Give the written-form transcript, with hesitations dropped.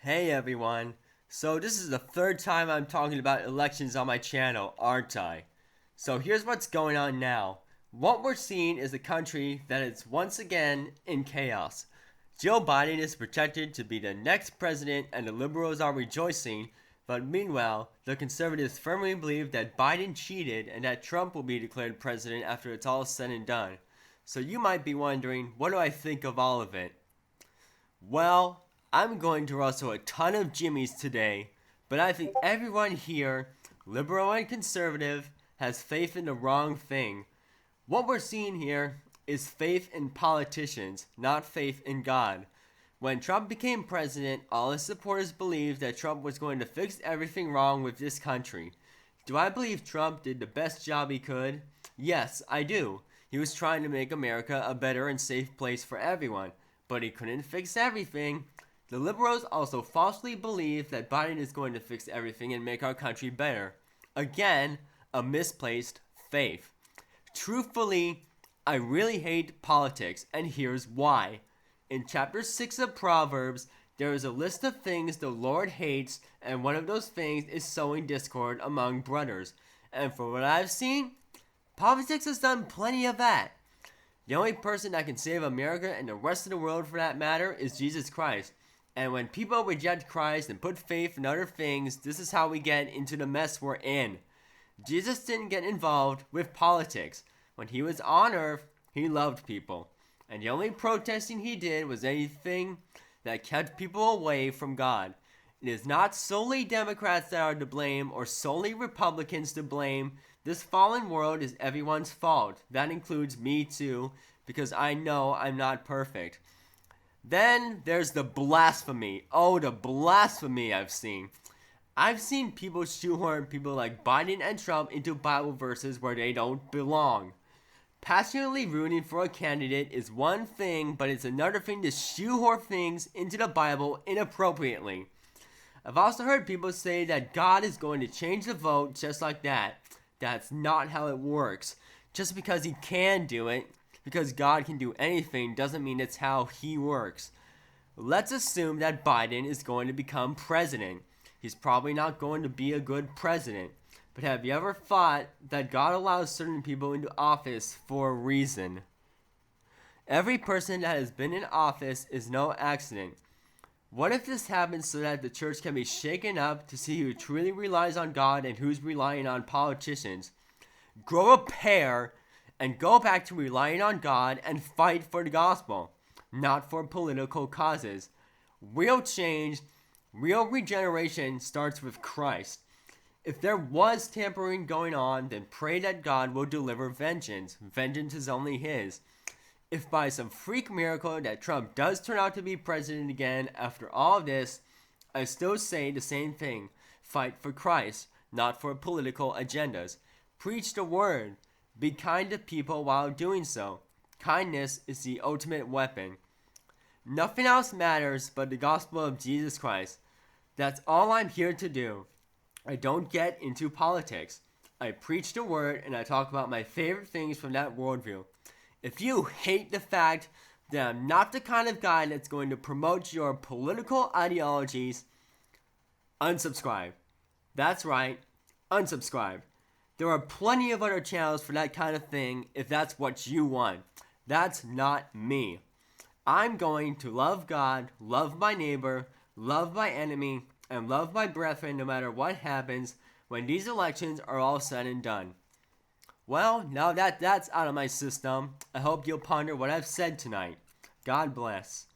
Hey everyone. So this is the third time I'm talking about elections on my channel, aren't I? So here's what's going on now. What we're seeing is a country that is once again in chaos. Joe Biden is projected to be the next president and the liberals are rejoicing, but meanwhile, the conservatives firmly believe that Biden cheated and that Trump will be declared president after it's all said and done. So you might be wondering, what do I think of all of it? Well, I'm going to rustle a ton of jimmies today, but I think everyone here, liberal and conservative, has faith in the wrong thing. What we're seeing here is faith in politicians, not faith in God. When Trump became president, all his supporters believed that Trump was going to fix everything wrong with this country. Do I believe Trump did the best job he could? Yes, I do. He was trying to make America a better and safe place for everyone, but he couldn't fix everything. The liberals also falsely believe that Biden is going to fix everything and make our country better. Again, a misplaced faith. Truthfully, I really hate politics, and here's why. In chapter 6 of Proverbs, there is a list of things the Lord hates, and one of those things is sowing discord among brothers. And from what I've seen, politics has done plenty of that. The only person that can save America and the rest of the world for that matter is Jesus Christ. And when people reject Christ and put faith in other things, this is how we get into the mess we're in. Jesus didn't get involved with politics. When he was on earth, he loved people. And the only protesting he did was anything that kept people away from God. It is not solely Democrats that are to blame or solely Republicans to blame. This fallen world is everyone's fault. That includes me too, because I know I'm not perfect. Then there's the blasphemy. Oh, the blasphemy I've seen. I've seen people shoehorn people like Biden and Trump into Bible verses where they don't belong. Passionately rooting for a candidate is one thing, but it's another thing to shoehorn things into the Bible inappropriately. I've also heard people say that God is going to change the vote just like that. That's not how it works. Just because he can do it, because God can do anything, doesn't mean it's how he works. Let's assume that Biden is going to become president. He's probably not going to be a good president. But have you ever thought that God allows certain people into office for a reason? Every person that has been in office is no accident. What if this happens so that the church can be shaken up to see who truly relies on God and who's relying on politicians? Grow a pair and go back to relying on God and fight for the gospel, not for political causes. Real change, real regeneration starts with Christ. If there was tampering going on, then pray that God will deliver vengeance. Vengeance is only his. If by some freak miracle that Trump does turn out to be president again after all of this, I still say the same thing. Fight for Christ, not for political agendas. Preach the word. Be kind to people while doing so. Kindness is the ultimate weapon. Nothing else matters but the gospel of Jesus Christ. That's all I'm here to do. I don't get into politics. I preach the word and I talk about my favorite things from that worldview. If you hate the fact that I'm not the kind of guy that's going to promote your political ideologies, unsubscribe. That's right, unsubscribe. There are plenty of other channels for that kind of thing if that's what you want. That's not me. I'm going to love God, love my neighbor, love my enemy, and love my brethren no matter what happens when these elections are all said and done. Well, now that that's out of my system, I hope you'll ponder what I've said tonight. God bless.